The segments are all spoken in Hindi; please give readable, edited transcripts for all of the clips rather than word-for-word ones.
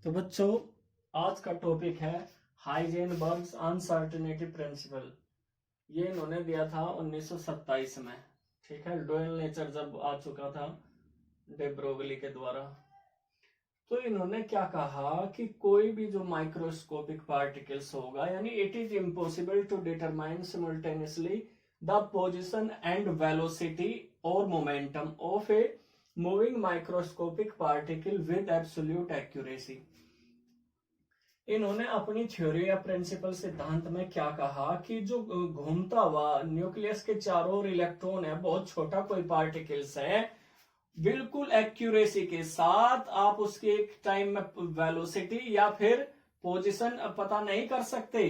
तो बच्चों, आज का टॉपिक है हाइजेनबर्ग्स अनसर्टेनिटी प्रिंसिपल। ये इन्होंने दिया था 1927 में। ठीक है, डुअल नेचर जब आ चुका था डे ब्रोगली के द्वारा, तो इन्होंने क्या कहा कि कोई भी जो माइक्रोस्कोपिक पार्टिकल्स होगा, यानी it is impossible to determine simultaneously the position and velocity और momentum of a moving microscopic particle with absolute accuracy. इन्होंने अपनी थ्योरी या प्रिंसिपल सिद्धांत में क्या कहा कि जो घूमता हुआ न्यूक्लियस के चारों ओर इलेक्ट्रॉन है, बहुत छोटा कोई पार्टिकल्स है, बिल्कुल एक्यूरेसी के साथ आप उसकी एक टाइम में वेलोसिटी या फिर पोजीशन पता नहीं कर सकते,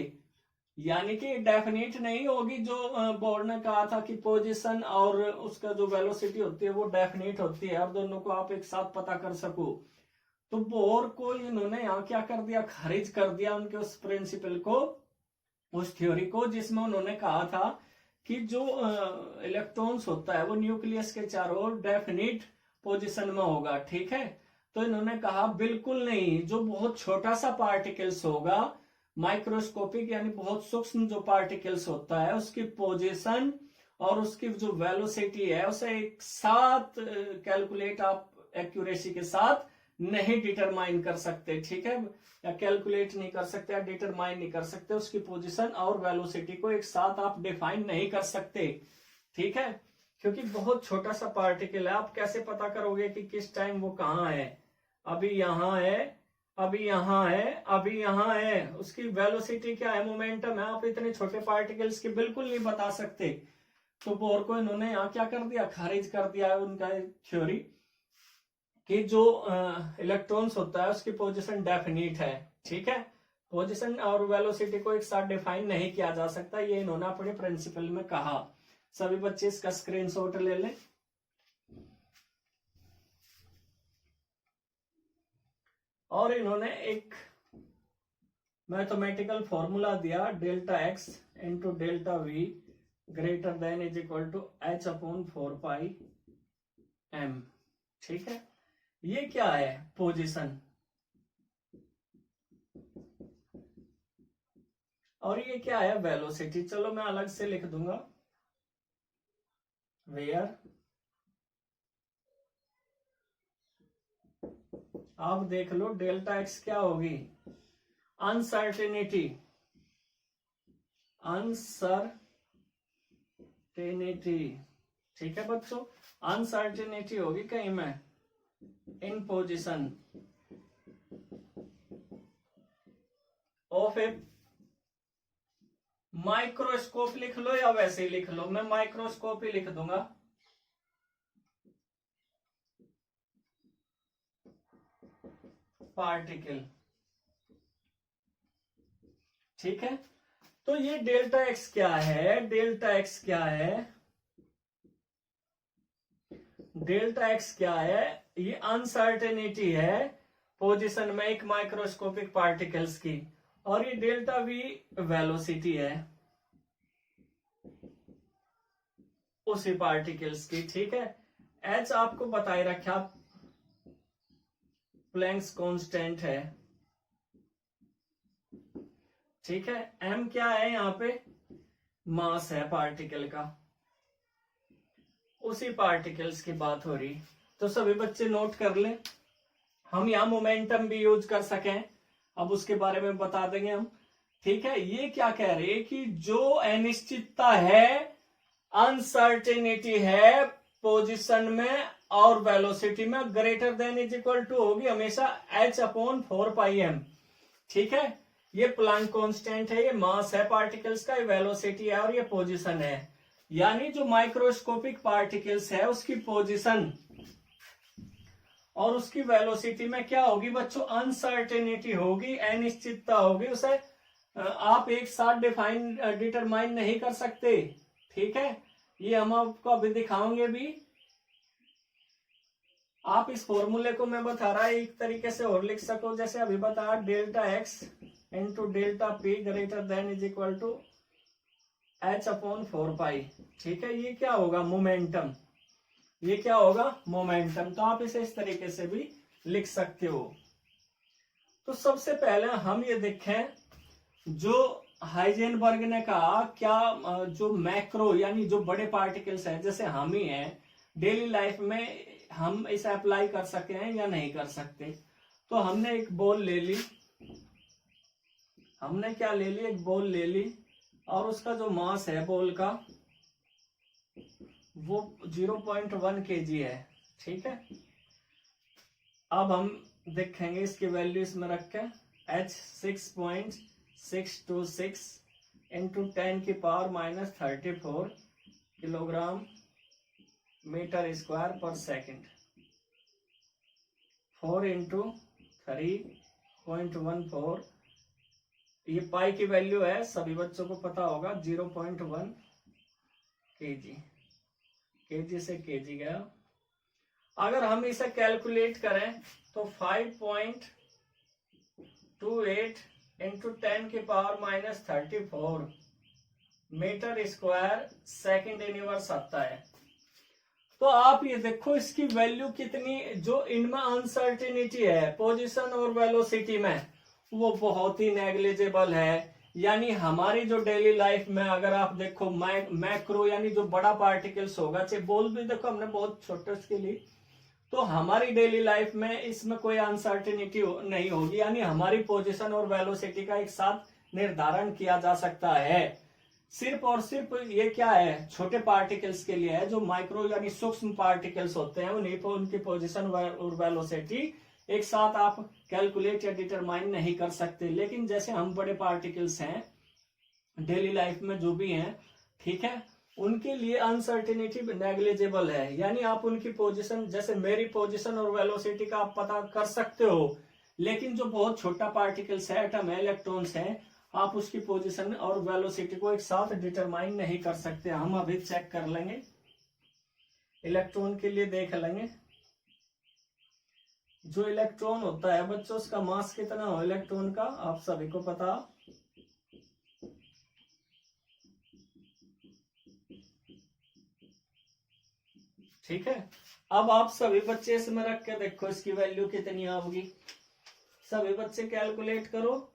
यानी कि डेफिनेट नहीं होगी। जो बोर्ड ने कहा था कि पोजीशन और उसका जो वेलोसिटी होती है वो डेफिनेट होती है और दोनों को आप एक साथ पता कर सको, तो बोर को इन्होंने यहाँ क्या कर दिया, खारिज कर दिया उनके उस प्रिंसिपल को, उस थ्योरी को, जिसमें उन्होंने कहा था कि जो इलेक्ट्रॉन्स होता है वो न्यूक्लियस के चारों ओर डेफिनिट पोजीशन में होगा। ठीक है, तो इन्होंने कहा बिल्कुल नहीं, जो बहुत छोटा सा पार्टिकल्स होगा, माइक्रोस्कोपिक यानी बहुत सूक्ष्म जो पार्टिकल्स होता है, उसकी पोजीशन और उसकी जो वेलोसिटी है उसे एक साथ कैलकुलेट आप एक्यूरेसी के साथ नहीं डिटरमाइन कर सकते। ठीक है, या कैलकुलेट नहीं कर सकते या डिटरमाइन नहीं कर सकते, उसकी पोजीशन और वेलोसिटी को एक साथ आप डिफाइन नहीं कर सकते। ठीक है, क्योंकि बहुत छोटा सा पार्टिकल है, आप कैसे पता करोगे कि किस टाइम वो कहाँ है, अभी यहाँ है, अभी यहाँ है, अभी यहाँ है, उसकी वेलोसिटी क्या है, मोमेंटम है, आप इतने छोटे पार्टिकल्स की बिल्कुल नहीं बता सकते। तो बोर को इन्होंने यहाँ क्या कर दिया, खारिज कर दिया उनका थ्योरी कि जो इलेक्ट्रॉन्स होता है उसकी पोजीशन डेफिनिट है। ठीक है, पोजीशन और वेलोसिटी को एक साथ डिफाइन नहीं किया जा सकता, ये इन्होंने अपने प्रिंसिपल में कहा। सभी बच्चे इसका स्क्रीनशॉट ले लें। और इन्होंने एक मैथमेटिकल फॉर्मूला दिया, delta X into delta V greater than is equal to H upon 4 pi M. ठीक है, ये क्या है, पोजीशन, और ये क्या है, वेलोसिटी। चलो मैं अलग से लिख दूंगा, वेयर, आप देख लो डेल्टा एक्स क्या होगी, अनसर्टेनिटी, अनसर्टेनिटी। ठीक है बच्चों, अनसर्टेनिटी होगी कहीं में इन पोजीशन ऑफ ए माइक्रोस्कोप, लिख लो या वैसे ही लिख लो, मैं माइक्रोस्कोप ही लिख दूंगा। पार्टिकल। ठीक है, तो ये डेल्टा एक्स क्या है, डेल्टा एक्स क्या है, डेल्टा एक्स क्या है, ये अनसर्टेनिटी है पोजीशन में एक माइक्रोस्कोपिक पार्टिकल्स की, और ये डेल्टा वी वेलोसिटी है उसी पार्टिकल्स की। ठीक है, एच आपको बताए रखा प्लैंक्स कांस्टेंट है। ठीक है, एम क्या है, यहाँ पे मास है पार्टिकल का, उसी पार्टिकल्स की बात हो रही। तो सभी बच्चे नोट कर लें, हम यहाँ मोमेंटम भी यूज कर सकें, अब उसके बारे में बता देंगे हम। ठीक है, ये क्या कह रहे हैं कि जो अनिश्चितता है, अनसर्टेनिटी है पोजीशन में और वेलोसिटी में, greater than is equal to होगी हमेशा एच अपॉन 4 पाई एम। ठीक है, ये प्लैंक कांस्टेंट है, ये मास है पार्टिकल्स का, ये वेलोसिटी है और ये पोजीशन है। यानी जो माइक्रोस्कोपिक पार्टिकल्स है उसकी पोजीशन और उसकी वेलोसिटी में क्या होगी बच्चों, अनसर्टेनिटी होगी, अनिश्चितता होगी, उसे आप एक साथ डिटरमाइन नहीं कर सकते। ठीक है, ये हम आपको अभी दिखाओगे भी। आप इस फॉर्मूले को मैं बता रहा एक तरीके से और लिख सको, जैसे अभी बताया, delta X into delta P greater than is equal to H upon 4 pi. ठीक है, ये क्या होगा, मोमेंटम, ये क्या होगा, मोमेंटम। तो आप इसे इस तरीके से भी लिख सकते हो। तो सबसे पहले हम ये देखें, जो हाइजेनबर्ग ने कहा क्या जो मैक्रो यानी जो बड़े पार्टिकल्स हैं जैसे हम ही हैं, डेली लाइफ में हम इसे अप्लाई कर सकते हैं या नहीं कर सकते। तो हमने एक बॉल ले ली, हमने क्या ले ली, एक बॉल ले ली, और उसका जो मास है बॉल का वो 0.1 kg है, ठीक है। अब हम देखेंगे इसकी वैल्यू इसमें रख के, H 6.626 into 10⁻⁻34 kilogram metre square पर सेकंड, 4 इंटू 3.14, ये पाई की वैल्यू है, सभी बच्चों को पता होगा, 0.1 kg, kg से kg गया। अगर हम इसे कैलकुलेट करें तो 5.28 into 10⁻⁻34 metre square second inverse आता है। तो आप ये देखो इसकी वैल्यू कितनी, जो इनमें अनसर्टिनिटी है पोजीशन और वेलोसिटी में, वो बहुत ही नेग्लिजिबल है। यानी हमारी जो डेली लाइफ में अगर आप देखो मैक्रो यानी जो बड़ा पार्टिकल्स होगा, चाहे बॉल भी देखो हमने बहुत छोटे उसके लिए, तो हमारी डेली लाइफ में इसमें कोई अनसर्टिनिटी नहीं होगी, यानी हमारी पोजीशन और वेलोसिटी का एक साथ निर्धारण किया जा सकता है। सिर्फ और सिर्फ ये क्या है, छोटे पार्टिकल्स के लिए है, जो माइक्रो यानी सूक्ष्म पार्टिकल्स होते हैं उन्हीं पर उनकी पोजीशन और वेलोसिटी एक साथ आप कैलकुलेट या डिटरमाइन नहीं कर सकते। लेकिन जैसे हम बड़े पार्टिकल्स हैं डेली लाइफ में जो भी हैं, ठीक है, उनके लिए अनसर्टिनिटी नेग्लिजिबल है। यानी आप उनकी पोजीशन, जैसे मेरी पोजीशन और वेलोसिटी का आप पता कर सकते हो, लेकिन जो बहुत छोटा पार्टिकल्स है, एटम है, इलेक्ट्रॉन्स है, आप उसकी पोजीशन और वेलोसिटी को एक साथ डिटरमाइन नहीं कर सकते। हम अभी चेक कर लेंगे, इलेक्ट्रॉन के लिए देख लेंगे। जो इलेक्ट्रॉन होता है बच्चों, उसका मास कितना हो इलेक्ट्रॉन का, आप सभी को पता, ठीक है। अब आप सभी बच्चे इसमें रख के देखो इसकी वैल्यू कितनी होगी, सभी बच्चे कैलकुलेट करो।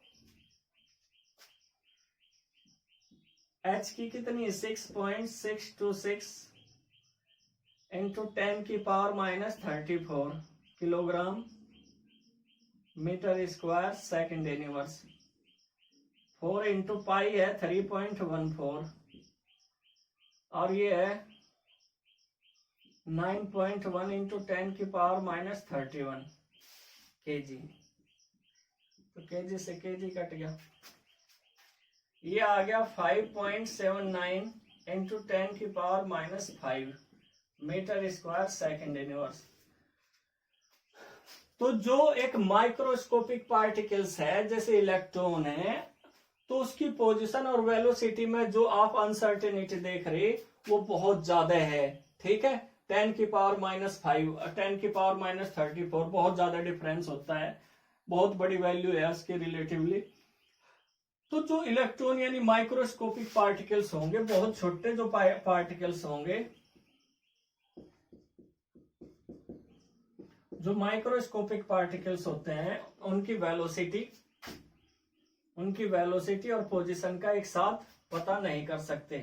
H की कितनी, 6.626 into 10⁻⁻34 kilogram metre square second inverse, 4 into pi है 3.14, और ये है 9.1 इंटू 10⁻⁻31 kg। तो kg से kg कट गया, ये आ गया 5.79 into 10⁻⁻5 metre square second inverse. तो जो एक माइक्रोस्कोपिक पार्टिकल्स है जैसे इलेक्ट्रॉन है, तो उसकी पोजीशन और वेलोसिटी में जो आप अनसर्टेनिटी देख रहे वो बहुत ज्यादा है, ठीक है। 10⁻⁻5 10⁻⁻34 बहुत ज्यादा डिफरेंस होता है, बहुत बड़ी वैल्यू है उसके रिलेटिवली। तो जो इलेक्ट्रॉन यानी माइक्रोस्कोपिक पार्टिकल्स होंगे, बहुत छोटे जो पार्टिकल्स होंगे, जो माइक्रोस्कोपिक पार्टिकल्स होते हैं, उनकी वेलोसिटी और पोजीशन का एक साथ पता नहीं कर सकते।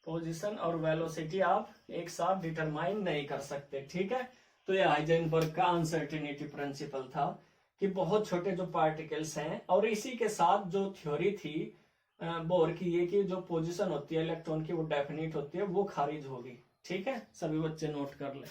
पोजीशन और वेलोसिटी आप एक साथ डिटरमाइन नहीं कर सकते, ठीक है। तो ये हाइजेनबर्ग का अनसर्टेनिटी प्रिंसिपल था कि बहुत छोटे जो पार्टिकल्स हैं, और इसी के साथ जो थ्योरी थी बोर की, ये कि जो पोजीशन होती है इलेक्ट्रॉन की वो डेफिनेट होती है, वो खारिज होगी, ठीक है। सभी बच्चे नोट कर ले।